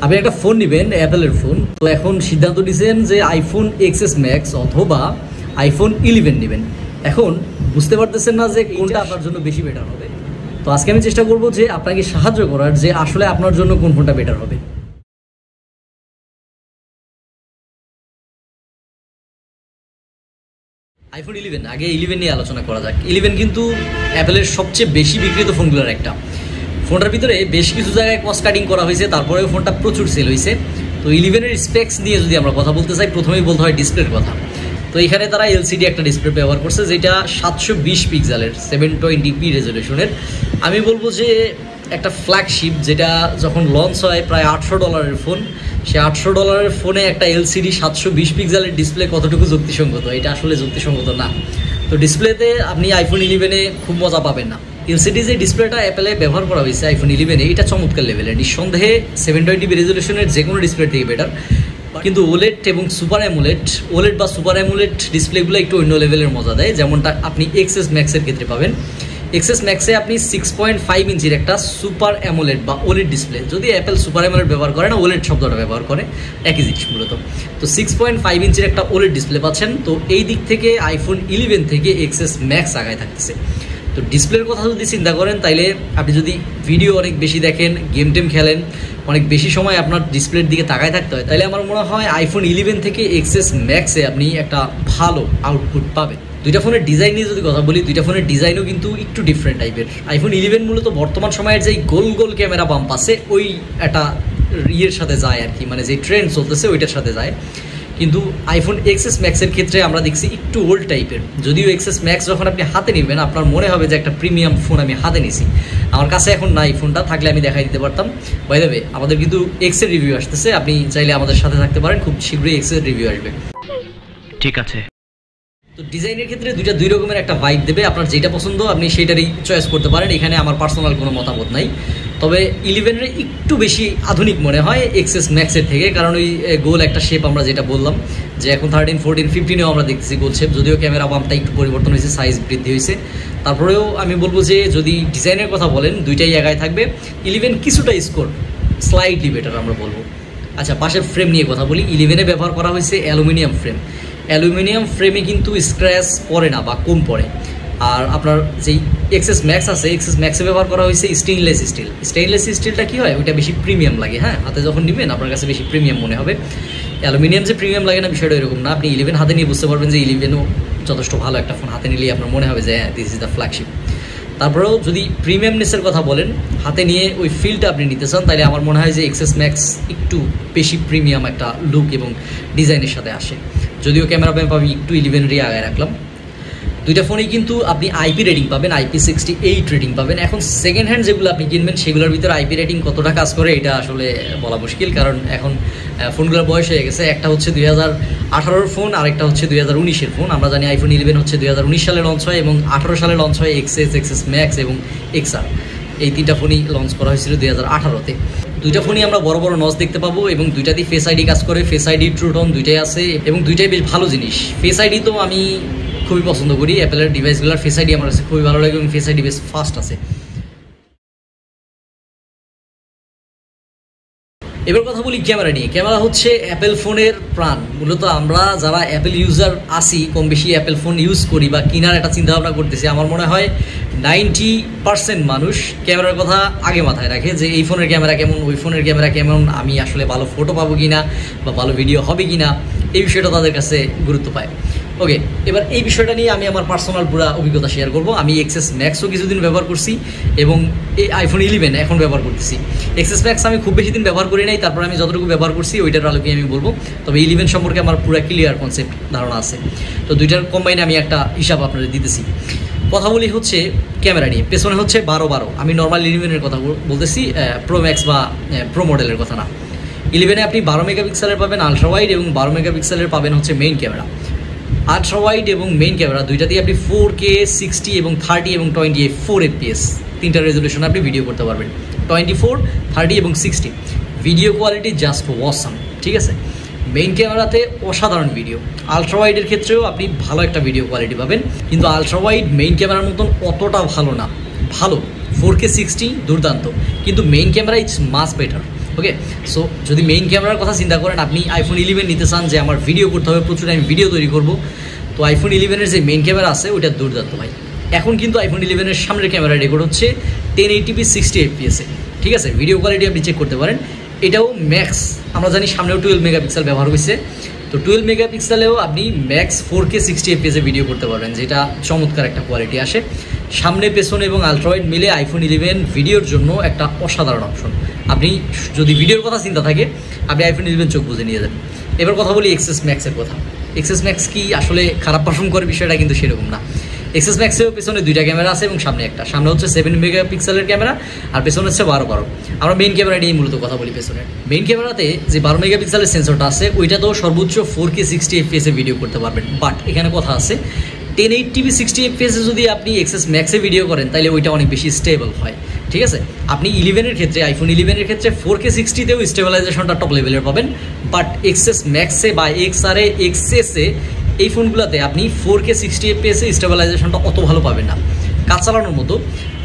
আপনি একটা ফোন নেবেন, অ্যাপেলের ফোন। তো এখন সিদ্ধান্ত নিয়েছেন যে আইফোন XS ম্যাক্স অথবা আইফোন 11 নেবেন। এখন বুঝতে পারতেছেন না যে কোনটা আপনার জন্য বেশি বেটার হবে। তো আজকে আমি চেষ্টা করব যে আপনাকে সাহায্য করার যে আসলে আপনার জন্য কোন ফোনটা বেটার হবে। আইফোন 11, আগে 11 নিয়ে আলোচনা করা যাক। 11 কিন্তু অ্যাপেলের সবচেয়ে বেশি বিক্রিত ফোনগুলোর একটা। ফোনটার ভিতরে বেশ কিছু জায়গায় কস্ট কাটিং করা হয়েছে, তারপরেও ফোনটা প্রচুর সেল হয়েছে। তো 11-এর স্পেক্স নিয়ে যদি আমরা কথা বলতে চাই, প্রথমেই বলতে হয় ডিসপ্লের কথা। তো এখানে তারা LCD একটা ডিসপ্লে ব্যবহার করছে, যেটা 720 পিক্সেলের 720p রেজলিউশনের। আমি বলবো যে একটা ফ্ল্যাগশিপ, যেটা যখন লঞ্চ হয় প্রায় $800 ফোন, সে $800 ফোনে একটা LCD 720 পিক্সেলের ডিসপ্লে কতটুকু যুক্তিসঙ্গত? এটা আসলে যুক্তিসঙ্গত না। তো ডিসপ্লেতে আপনি আইফোন 11-এ খুব মজা পাবেন না। LCD যে ডিসপ্লেটা অ্যাপেলে ব্যবহার করা হয়েছে আইফোন 11-এ, এটা চমৎকার লেভেলের। নিঃসন্দেহে 720p রেজলিউশনের যে কোনো ডিসপ্লে থেকে বেটার। কিন্তু ওলেড এবং সুপার অ্যামোলেড, ওলেড বা সুপার অ্যামোলেড ডিসপ্লেগুলো একটু অন্য লেভেলের মজা দেয়, যেমনটা আপনি XS ম্যাক্সের ক্ষেত্রে পাবেন। XS ম্যাক্সে আপনি 6.5 ইঞ্চির একটা সুপার অ্যামোলেড বা ওলেড ডিসপ্লে, যদি অ্যাপেল সুপার অ্যামোলেড ব্যবহার করে না, ওলেড শব্দটা ব্যবহার করে, একই জিনিস মূলত। তো 6.5 ইঞ্চির একটা ওলেড ডিসপ্লে পাচ্ছেন। তো এই দিক থেকে আইফোন 11 থেকে XS ম্যাক্স আগায় থাকতেছে। তো ডিসপ্লের কথা যদি চিন্তা করেন, তাইলে আপনি যদি ভিডিও অনেক বেশি দেখেন, গেম টেম খেলেন, অনেক বেশি সময় আপনার ডিসপ্লের দিকে তাকায় থাকতে হয়, তাহলে আমার মনে হয় আইফোন 11 থেকে XS ম্যাক্সে আপনি একটা ভালো আউটপুট পাবেন। দুইটা ফোনের ডিজাইন নিয়ে যদি কথা বলি, দুইটা ফোনের ডিজাইনও কিন্তু একটু ডিফারেন্ট টাইপের। আইফোন 11 মূলত বর্তমান সময়ের যে গোল গোল ক্যামেরা বাম্প আছে, ওই একটা ইয়ের সাথে যায় আর কি, মানে যে ট্রেন্ড চলতেছে ওইটার সাথে যায়। কিন্তু আইফোন XS ম্যাক্সের ক্ষেত্রে আমরা দেখছি একটু ওল্ড টাইপের। যদিও XS ম্যাক্স যখন আপনি হাতে নেবেন, আপনার মনে হবে যে একটা প্রিমিয়াম ফোন আমি হাতে নিছি। আমার কাছে এখন নাই ফোনটা, থাকলে আমি দেখাই দিতে পারতাম। বাই দ্য ওয়ে, আমাদের কিন্তু X এর রিভিউ আসতেছে, আপনি চাইলে আমাদের সাথে থাকতে পারেন, খুব শীঘ্রই X এর রিভিউ আসবে। ঠিক আছে। তো ডিজাইনের ক্ষেত্রে দুই রকমের একটা ভাইব দেবে। আপনার যেটা পছন্দ আপনি সেইটারই চয়েস করতে পারেন, এখানে আমার পার্সোনাল কোনো মতামত নাই। তবে 11-এর একটু বেশি আধুনিক মনে হয় XS ম্যাক্সের থেকে, কারণ ওই গোল একটা শেপ আমরা যেটা বললাম, যে এখন 13, 14, 15-এও আমরা দেখতেছি গোল শেপ। যদিও ক্যামেরা বাম্পটা একটু পরিবর্তন হয়েছে, সাইজ বৃদ্ধি হয়েছে, তারপরেও আমি বলবো যে যদি ডিজাইনের কথা বলেন, দুইটাই এগায় থাকবে। 11 কিছুটা স্কোর স্লাইটলি বেটার আমরা বলবো। আচ্ছা, পাশের ফ্রেম নিয়ে কথা বলি। 11-এ ব্যবহার করা হয়েছে অ্যালুমিনিয়াম ফ্রেম। অ্যালুমিনিয়াম ফ্রেমে কিন্তু স্ক্র্যাচ পড়ে না বা কম পড়ে। আর আপনার যেই XS ম্যাক্স আছে, XS ম্যাক্সে ব্যবহার করা হয়েছে স্টেইনলেস স্টিল। স্টেইনলেস স্টিলটা কী হয়, ওইটা বেশি প্রিমিয়াম লাগে। হ্যাঁ, হাতে যখন নেবেন আপনার কাছে বেশি প্রিমিয়াম মনে হবে। অ্যালুমিনিয়াম যে প্রিমিয়াম লাগে না, বিষয়টা এরকম না। আপনি 11 হাতে নিয়ে বুঝতে পারবেন যে 11ও যথেষ্ট ভালো একটা ফোন। হাতে নিলেই আপনার মনে হবে যে হ্যাঁ, দিস ইজ দ্য ফ্ল্যাগশিপ। তারপরেও যদি প্রিমিয়ামনেসের কথা বলেন, হাতে নিয়ে ওই ফিলটা আপনি নিতে চান, তাহলে আমার মনে হয় যে XS ম্যাক্স একটু বেশি প্রিমিয়াম একটা লুক এবং ডিজাইনের সাথে আসে। যদিও ক্যামেরা ব্যাম্প আমি একটু 11-এরই আগায় রাখলাম। দুইটা ফোনেই কিন্তু আপনি IP রেটিং পাবেন, IP68 রেটিং পাবেন। এখন সেকেন্ড হ্যান্ড যেগুলো আপনি কিনবেন, সেগুলোর ভিতরে IP রেটিং কতটা কাজ করে এটা আসলে বলা মুশকিল, কারণ এখন ফোনগুলোর বয়স হয়ে গেছে। একটা হচ্ছে 2018-র ফোন, আরেকটা হচ্ছে 2019-এর ফোন। আমরা জানি আইফোন 11 হচ্ছে 2019 সালে লঞ্চ হয়, এবং 18 সালে লঞ্চ হয় XS, XS ম্যাক্স এবং XR। এই তিনটা ফোনই লঞ্চ করা হয়েছিল 2018-তে। দুইটা ফোনই আমরা বড় বড় নচ দেখতে পাবো, এবং দুইটাতেই ফেস আইডি কাজ করে। ফেস আইডি, ট্রু টোন দুইটাই আছে, এবং দুইটাই বেশ ভালো জিনিস। ফেস আইডি তো আমি খুবই পছন্দ করি, অ্যাপেলের ডিভাইসগুলোর ফেস আইডি আমার কাছে খুবই ভালো লাগে, এবং ফেস আইডি বেশ ফাস্ট আছে। এবার কথা বলি ক্যামেরা নিয়ে। ক্যামেরা হচ্ছে অ্যাপেল ফোনের প্রাণ। মূলত আমরা যারা অ্যাপেল ইউজার আসি, কম বেশি অ্যাপেল ফোন ইউজ করি বা কেনার একটা চিন্তাভাবনা করতেছি, আমার মনে হয় 90% মানুষ ক্যামেরার কথা আগে মাথায় রাখে, যে এই ফোনের ক্যামেরা কেমন, ওই ফোনের ক্যামেরা কেমন, আমি আসলে ভালো ফটো পাবো কিনা বা ভালো ভিডিও হবে কিনা, এই বিষয়টা তাদের কাছে গুরুত্ব পায়। ওকে, এবার এই বিষয়টা নিয়ে আমি আমার পার্সোনাল পুরো অভিজ্ঞতা শেয়ার করবো। আমি XS ম্যাক্সও কিছুদিন ব্যবহার করছি, এবং এই আইফোন 11 এখন ব্যবহার করতেছি। XS ম্যাক্স আমি খুব বেশি দিন ব্যবহার করি নাই, তারপর আমি যতটুকু ব্যবহার করছি ওইটার আলোকে আমি বলবো। তবে 11 সম্পর্কে আমার পুরো ক্লিয়ার কনসেপ্ট ধারণা আছে। তো দুইটার কম্বাইনে আমি একটা হিসাব আপনাদের দিতেছি। কথা বলি হচ্ছে ক্যামেরা নিয়ে। পেছনে হচ্ছে 12-12, আমি নর্মাল 11-এর কথা বলতেছি, প্রো ম্যাক্স বা প্রো মডেলের কথা না। 11-এ আপনি 12 মেগাপিক্সেলের পাবেন আলট্রা ওয়াইড, এবং 12 মেগাপিক্সেলের পাবেন হচ্ছে মেইন ক্যামেরা। আলট্রা ওয়াইড এবং মেইন ক্যামেরা দুইটাতেই আপনি 4K 60 এবং 30 এবং 20 4 FPS তিনটা রেজলিউশন আপনি ভিডিও করতে পারবেন। 24, 30 এবং 60 ভিডিও কোয়ালিটি জাস্ট ওয়াসাম, ঠিক আছে। মেইন ক্যামেরাতে অসাধারণ ভিডিও। আলট্রা ওয়াইডের ক্ষেত্রেও আপনি ভালো একটা ভিডিও কোয়ালিটি পাবেন, কিন্তু আলট্রা ওয়াইড মেইন ক্যামেরার মতন অতটা ভালো না। ভালো 4K 60 দুর্দান্ত, কিন্তু main camera it's much better. Okay, so যদি মেইন ক্যামেরার কথা চিন্তা করেন, আপনি আইফোন 11 নিতে চান যে আমার ভিডিও করতে হবে, প্রচুর আমি ভিডিও তৈরি করব, তো আইফোন 11-এর যে মেইন ক্যামেরা আছে ওইটা দুর্দান্ত ভাই। এখন কিন্তু আইফোন 11-এর সামনের ক্যামেরা রেকর্ড হচ্ছে 1080p 60 fps, ঠিক আছে, ভিডিও কোয়ালিটি আপনি চেক করতে পারেন। এটাও ম্যাক্স, আমরা জানি সামনেও 12 মেগাপিক্সেল ব্যবহার হয়েছে, তো 12 মেগাপিক্সেলেও আপনি ম্যাক্স 4K 60 fps ভিডিও করতে পারবেন, যেটা চমৎকার একটা কোয়ালিটি আসে। সামনে পেছনে এবং আলট্রাওয়াইড মিলে আইফোন 11 ভিডিওর জন্য একটা অসাধারণ অপশন। আপনি যদি ভিডিওর কথা চিন্তা থাকে, আপনি আইফোন 11 চোখ বুঝে নিয়ে যাবেন। এবার কথা বলি এক্সএস ম্যাক্সের কথা। এক্সএস ম্যাক্স কি আসলে খারাপ পারফর্ম করে? বিষয়টা কিন্তু সেরকম না। এক্সএস ম্যাক্সেও পেছনে 2টা ক্যামেরা আছে এবং সামনে একটা। সামনে হচ্ছে 7 মেগাপিক্সেলের ক্যামেরা আর পেছনে হচ্ছে 12। আমরা মেইন ক্যামেরা নিয়েই মূলত কথা বলি। পেছনের মেইন ক্যামেরাতে যে 12 মেগাপিক্সেলের সেন্সরটা আছে ওইটা তো সর্বোচ্চ 4K 60 fps ভিডিও করতে পারবেন, বাট এখানে কথা আছে 1080p 60 fps যদি আপনি এক্সএস ম্যাক্সে ভিডিও করেন তাহলে ওইটা অনেক বেশি স্টেবল হয়, ঠিক আছে। আপনি 11-এর ক্ষেত্রে, আইফোন 11-এর ক্ষেত্রে 4K 60তেও স্টেবিলাইজেশনটা টপ লেভেলের পাবেন, বাট এক্সএস ম্যাক্সে বা এক্সআরে এক্সএসে এই ফোনগুলোতে আপনি 4K 60 fps স্টেবিলাইজেশনটা অত ভালো পাবেন না। কাজ চালানোর মতো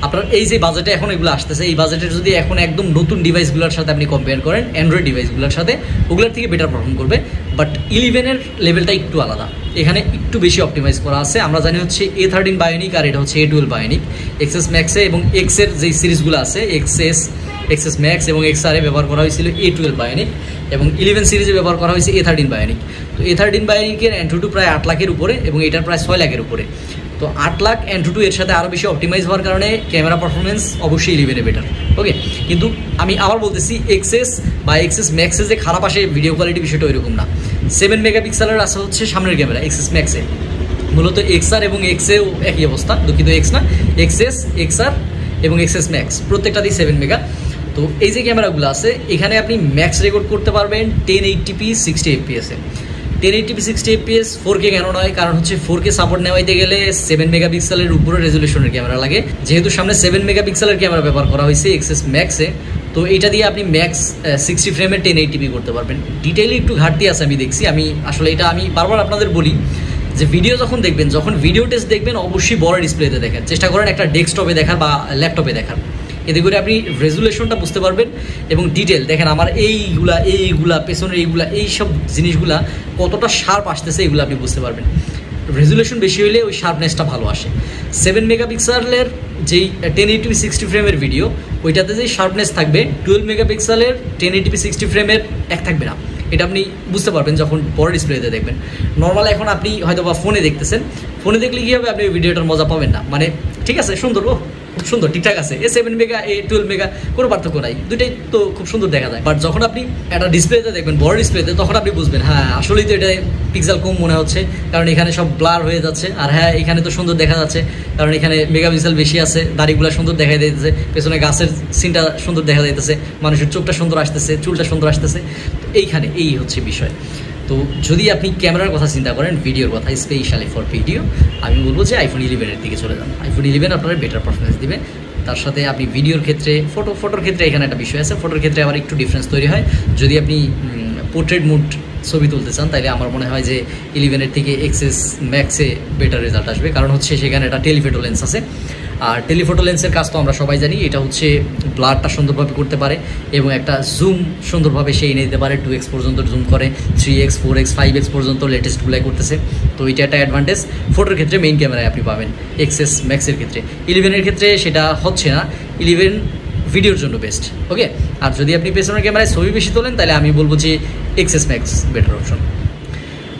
আপনার এই যে বাজেটে এখন এগুলো আসতেছে, এই বাজেটের যদি এখন একদম নতুন ডিভাইসগুলোর সাথে আপনি কম্পেয়ার করেন, অ্যান্ড্রয়েড ডিভাইসগুলোর সাথে, ওগুলোর থেকে বেটার পারফর্ম করবে। বাট 11-এর লেভেলটা একটু আলাদা, এখানে একটু বেশি অপটিমাইজ করা আছে। আমরা জানি হচ্ছে A13 বায়োনিক আর এটা হচ্ছে A12 বায়োনিক। এক্সএস ম্যাক্সে এবং এক্সের যেই সিরিজগুলো আছে, এক্সএস ম্যাক্স এবং এক্সআরে ব্যবহার করা হয়েছিল A12 বায়োনিক, এবং 11 সিরিজে ব্যবহার করা হয়েছে A13 বায়োনিক। তো A13 বায়োনিকের Antutu প্রায় 8 লাখের উপরে এবং এটার প্রায় 6 লাখের উপরে। তো 8 লাখ Antutu এর সাথে আরও বেশি অপটিমাইজ হওয়ার কারণে ক্যামেরা পারফরমেন্স অবশ্যই 11-এ বেটার। ওকে, কিন্তু আমি আবার বলতেছি এক্সএস বা এক্সএস ম্যাক্সে যে খারাপ আসে ভিডিও কোয়ালিটি, বিষয়টা ওইরকম না। 7 মেগাপিক্সেলের আছে হচ্ছে সামনের ক্যামেরা এক্সএস ম্যাক্সে, মূলত এক্সআর এবং এক্সেও একই অবস্থা, দুঃখিত এক্স না, এক্সএস, এক্সআর এবং এক্সএস ম্যাক্স প্রত্যেকটাতেই 7 মেগা। তো এই যে ক্যামেরাগুলো আছে এখানে আপনি ম্যাক্স রেকর্ড করতে পারবেন 1080p 60 fps এ। 1080p 60 fps 4K কেন নয়? কারণ হচ্ছে 4K সাপোর্ট নেওয়াইতে গেলে 7 মেগাপিক্সেলের উপরে রেজলিউশনের ক্যামেরা লাগে, যেহেতু সামনে 7 মেগাপিক্সেলের ক্যামেরা ব্যবহার করা হয়েছে এক্সএস ম্যাক্সে, তো এইটা দিয়ে আপনি ম্যাক্স 60 ফ্রেমের 1080p করতে পারবেন। ডিটেইলে একটু ঘাটতি আছে আমি দেখছি, আমি আসলে এটা আমি বারবার আপনাদের বলি যে ভিডিও যখন দেখবেন, যখন ভিডিও টেস্ট দেখবেন অবশ্যই বড় ডিসপ্লেতে দেখার চেষ্টা করেন, একটা ডেস্কটপে দেখার বা ল্যাপটপে দেখার, এতে করে আপনি রেজুলেশনটা বুঝতে পারবেন এবং ডিটেল দেখেন আমার এইগুলা পেছনের এইগুলা, এই সব জিনিসগুলা কতটা শার্প আসতেছে এগুলো আপনি বুঝতে পারবেন। রেজুলেশন বেশি হলে ওই শার্পনেসটা ভালো আসে। 7 মেগাপিক্সেলের যেই 1080p 60 ফ্রেমের ভিডিও, ওইটাতে যেই শার্পনেস থাকবে 12 মেগাপিক্সেলের 1080p 60 ফ্রেমের এক থাকবে না। এটা আপনি বুঝতে পারবেন যখন বড় ডিসপ্লেতে দেখবেন। নর্মাল এখন আপনি হয়তো বা ফোনে দেখতেছেন, ফোনে দেখলে কী হবে, আপনি ভিডিওটার মজা পাবেন না। মানে ঠিক আছে, সুন্দর, খুব সুন্দর, ঠিকঠাক আছে, A7 মেগা A12 মেগা কোনো পার্থক্য নাই, দুটাই তো খুব সুন্দর দেখা যায়। বাট যখন আপনি একটা ডিসপ্লেতে দেখবেন, বড় ডিসপ্লেতে, তখন আপনি বুঝবেন হ্যাঁ আসলেই তো এটা পিক্সেল কম মনে হচ্ছে, কারণ এখানে সব ব্লার হয়ে যাচ্ছে। আর হ্যাঁ এখানে তো সুন্দর দেখা যাচ্ছে, কারণ এখানে মেগাপিক্সেল বেশি আছে, দাড়িগুলো সুন্দর দেখা যাইতেছে, পেছনে গাছের সিনটা সুন্দর দেখা যাইতেছে, মানুষের চোখটা সুন্দর আসতেছে, চুলটা সুন্দর আসতেছে। তো এইখানে এই হচ্ছে বিষয়। তো যদি আপনি ক্যামেরার কথা চিন্তা করেন, ভিডিওর কথা, স্পেশালি ফর ভিডিও, আমি বলবো যে আইফোন 11-এর দিকে চলে যান। আইফোন 11 আপনার বেটার পারফরমেন্স দিবে। তার সাথে আপনি ভিডিওর ক্ষেত্রে, ফটোর ক্ষেত্রে এখানে একটা বিষয় আছে, ফটোর ক্ষেত্রে আবার একটু ডিফারেন্স তৈরি হয়। যদি আপনি পোর্ট্রেট মুড ছবি তুলতে চান তাহলে আমার মনে হয় যে 11-এর থেকে এক্সএস ম্যাক্সে বেটার রেজাল্ট আসবে, কারণ হচ্ছে সেখানে একটা টেলিফোটো লেন্স আছে। আর টেলিফোটো লেন্সের কাজ তো আমরা সবাই জানি, এটা হচ্ছে ব্লারটা সুন্দরভাবে করতে পারে এবং একটা জুম সুন্দরভাবে সেই এনে দিতে পারে, 2x পর্যন্ত জুম করে, 3x 4x 5x পর্যন্ত লেটেস্টগুলাই করতেছে। তো এটা একটা অ্যাডভান্টেজ ফটোর ক্ষেত্রে মেইন ক্যামেরায় আপনি পাবেন এক্সএস ম্যাক্সের ক্ষেত্রে। 11-এর ক্ষেত্রে সেটা হচ্ছে না, 11 ভিডিওর জন্য বেস্ট। ওকে, আর যদি আপনি পেছনের ক্যামেরায় ছবি বেশি তোলেন তাহলে আমি বলবো যে এক্সএস ম্যাক্স বেটার অপশন।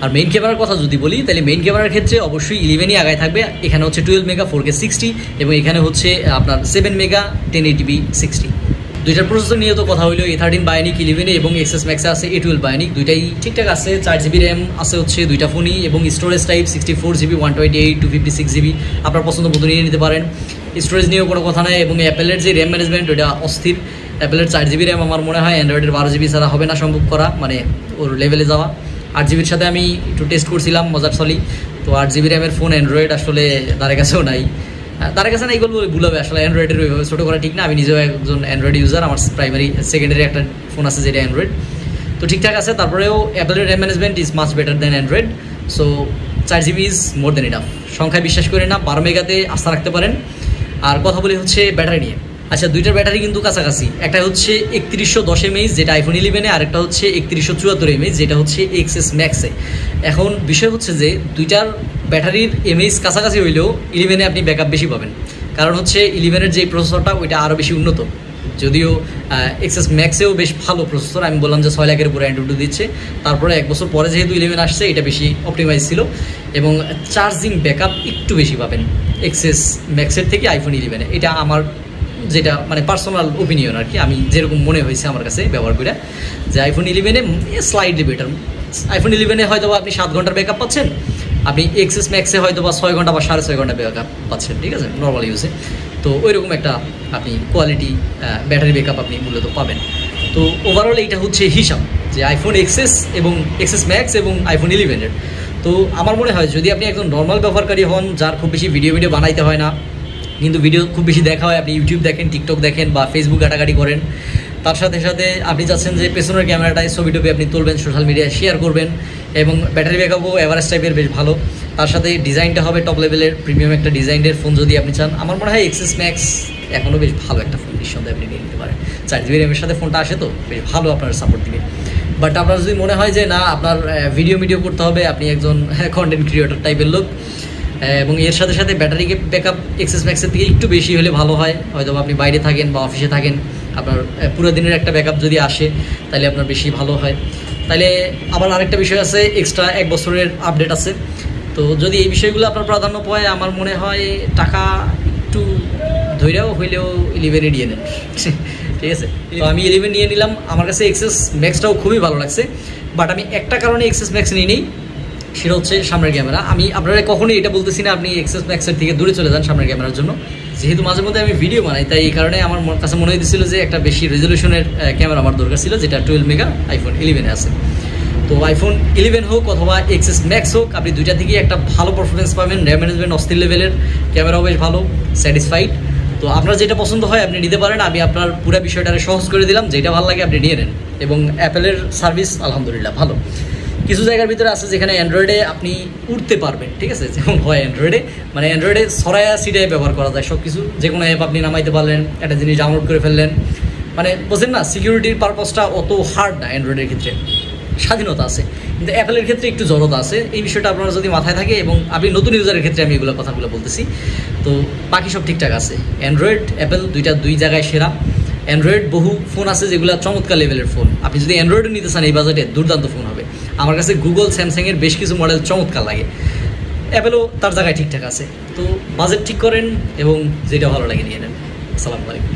আর মেইন ক্যামেরার কথা যদি বলি তাহলে মেইন ক্যামেরার ক্ষেত্রে অবশ্যই 11-ই আগায় থাকবে। এখানে হচ্ছে 12 মেগা 4K 60 এবং এখানে হচ্ছে আপনার 7 মেগা 1080p 60। দুইটার প্রসেসর নিয়ে তো কথা হইলো, A13 বায়োনিক 11-এ এবং এক্সএস ম্যাক্সে আছে A12 বায়োনিক, দুইটাই ঠিকঠাক আছে। 4GB র্যাম আছে হচ্ছে দুইটা ফোনই, এবং স্টোরেজ টাইপ 64GB 128 256GB আপনার পছন্দ মতো নিয়ে নিতে পারেন। স্টোরেজ নিয়েও কোনো কথা নাই, এবং অ্যাপেলের যে র্যাম ম্যানেজমেন্ট ওইটা অস্থির। অ্যাপেলের 4GB র্যাম আমার মনে হয় অ্যান্ড্রয়েডের 12GB ছাড়া হবে না সম্ভব করা, মানে ওর লেভেলে যাওয়া। 8GBর সাথে আমি একটু টেস্ট করছিলাম, মজার চলি। তো 8GB র্যামের ফোন অ্যান্ড্রয়েড আসলে তার কাছেও নাই, তার কাছে না এইগুলো ভুল হবে আসলে। অ্যান্ড্রয়েডের ওইভাবে ছোটো করা ঠিক না। আমি নিজেও একজন অ্যান্ড্রয়েড ইউজার, আমার সেকেন্ডারি একটা ফোন আছে যেটা অ্যান্ড্রয়েড, তো ঠিকঠাক আছে। তারপরেও অ্যাপেলের RAM management is much better than Android. So 4GB is more than enough. সংখ্যায় বিশ্বাস করি না, 12 মেগাতে আস্থা রাখতে পারেন। আর কথা বলি হচ্ছে ব্যাটারি নিয়ে। আচ্ছা, দুইটার ব্যাটারি কিন্তু কাছাকাছি। একটা হচ্ছে 3110 mAh যেটা আইফোন 11-এ, আর একটা হচ্ছে 3174 mAh যেটা হচ্ছে XS Max-এ। এখন বিষয় হচ্ছে যে দুইটার ব্যাটারির এমএইচ কাছাকাছি হইলেও 11-এ আপনি ব্যাকআপ বেশি পাবেন, কারণ হচ্ছে 11-এর যে প্রসেসরটা ওইটা আরও বেশি উন্নত। যদিও XS Max-এও বেশ ভালো প্রসেসর, আমি বললাম যে 6 লাখের উপরে অ্যান্ড্রয়েড দিচ্ছে, তারপরে 1 বছর পরে যেহেতু 11 আসছে এটা বেশি অপটিমাইজ ছিল, এবং চার্জিং ব্যাকআপ একটু বেশি পাবেন XS Max-এর থেকে আইফোন 11-এ। এটা আমার যেটা মানে পার্সোনাল ওপিনিয়ন আর কি, আমি যেরকম মনে হয়েছে আমার কাছে ব্যবহার করে, যে আইফোন 11-এ স্লাইডলি বেটার। আইফোন 11-এ হয়তো বা আপনি 7 ঘন্টার ব্যাকআপ পাচ্ছেন, আপনি XS Max-এ হয়তো বা 6 ঘন্টা বা 6.5 ঘন্টা ব্যাকআপ পাচ্ছেন, ঠিক আছে, নর্মাল ইউজে। তো ওইরকম একটা আপনি কোয়ালিটি ব্যাটারি ব্যাকআপ আপনি মূলত পাবেন। তো ওভারঅল এইটা হচ্ছে হিসাব যে আইফোন XS এবং XS Max এবং আইফোন 11-এর। তো আমার মনে হয় যদি আপনি একজন নর্মাল ব্যবহারকারী হন, যার খুব বেশি ভিডিও বানাইতে হয় না, কিন্তু ভিডিও খুব বেশি দেখা হয়, আপনি ইউটিউব দেখেন, টিকটক দেখেন বা ফেসবুক ঘাটাঘাটি করেন, তার সাথে সাথে আপনি চাচ্ছেন যে পেছনের ক্যামেরাটায় ছবি টবি আপনি তুলবেন, সোশ্যাল মিডিয়ায় শেয়ার করবেন, এবং ব্যাটারি ব্যাকআপও এভারেজ টাইপের বেশ ভালো, তার সাথে ডিজাইনটা হবে টপ লেভেলের প্রিমিয়াম একটা ডিজাইনের ফোন যদি আপনি চান, আমার মনে হয় XS Max এখনও বেশ ভালো একটা ফোন, নিঃসন্দেহে আপনি নিয়ে নিতে পারেন। 4GB র্যামের সাথে ফোনটা আসে, তো বেশ ভালো আপনার সাপোর্ট দিবে। বাট আপনার যদি মনে হয় যে না আপনার ভিডিও করতে হবে, আপনি একজন কন্টেন্ট ক্রিয়েটর টাইপের লোক, এবং এর সাথে সাথে ব্যাটারি ব্যাকআপ XS Max-এর থেকে একটু বেশি হলে ভালো হয়, হয়তো আপনি বাইরে থাকেন বা অফিসে থাকেন, আপনার পুরো দিনের একটা ব্যাকআপ যদি আসে তাহলে আপনার বেশি ভালো হয়। তাহলে আবার আরেকটা বিষয় আছে, এক্সট্রা 1 বছরের আপডেট আছে। তো যদি এই বিষয়গুলো আপনার প্রাধান্য পায়, আমার মনে হয় টাকা একটু ধৈর্যও হইলেও 11 নিয়ে নেন, ঠিক আছে। তো আমি 11 নিয়ে নিলাম, আমার কাছে XS Max-টাও খুবই ভালো লাগছে, বাট আমি একটা কারণে XS Max নিয়ে নিই, সেটা হচ্ছে সামনের ক্যামেরা। আমি আপনারা কখনোই এটা বলতেছি না আপনি XS Max-এর থেকে দূরে চলে যান সামনের ক্যামেরার জন্য, যেহেতু মাঝে মধ্যে আমি ভিডিও বানাই, তাই এই কারণে আমার কাছে মনে হয়েছিল যে একটা বেশি রেজলিউশনের ক্যামেরা আমার দরকার ছিল, যেটা 12 মেগা আইফোন 11-এ আছে। তো আইফোন 11 হোক অথবা XS Max হোক, আপনি দুইটা থেকেই একটা ভালো পারফরমেন্স পাবেন, র্যাম ম্যানেজমেন্ট অস্থির লেভেলের, ক্যামেরাও বেশ ভালো, স্যাটিসফাইড। তো আপনার যেটা পছন্দ হয় আপনি নিতে পারেন, আমি আপনার পুরো বিষয়টারে সহজ করে দিলাম, যেটা ভালো লাগে আপনি নিয়ে নেন। এবং অ্যাপেলের সার্ভিস আলহামদুলিল্লাহ ভালো। কিছু জায়গার ভিতরে আছে যেখানে অ্যান্ড্রয়েডে আপনি উঠতে পারবেন, ঠিক আছে, যেমন হয় অ্যান্ড্রয়েডে, মানে অ্যান্ড্রয়েডে সরায়া সিটায় ব্যবহার করা যায় সব কিছু, যে কোনো অ্যাপ আপনি নামাইতে পারলেন, একটা জিনিস ডাউনলোড করে ফেললেন, মানে বোঝেন না, সিকিউরিটির পারপাসটা অত হার্ড না অ্যান্ড্রয়েডের ক্ষেত্রে, স্বাধীনতা আছে। কিন্তু অ্যাপেলের ক্ষেত্রে একটু জড়তা আছে, এই বিষয়টা আপনার যদি মাথায় থাকে, এবং আপনি নতুন ইউজারের ক্ষেত্রে আমি এগুলো কথাগুলো বলতেছি। তো বাকি সব ঠিকঠাক আছে, অ্যান্ড্রয়েড অ্যাপেল দুই জায়গায় সেরা। অ্যান্ড্রয়েড বহু ফোন আছে যেগুলো চমৎকার লেভেলের ফোন, আপনি যদি অ্যান্ড্রয়েডও নিতে চান এই বাজেটে দুর্দান্ত ফোন হবে। আমার কাছে গুগল, স্যামসাংয়ের বেশ কিছু মডেল চমৎকার লাগে, অ্যাপেলও তার জায়গায় ঠিকঠাক আছে। তো বাজেট ঠিক করেন এবং যেটা ভালো লাগে নিয়ে নেন। আসসালামু আলাইকুম।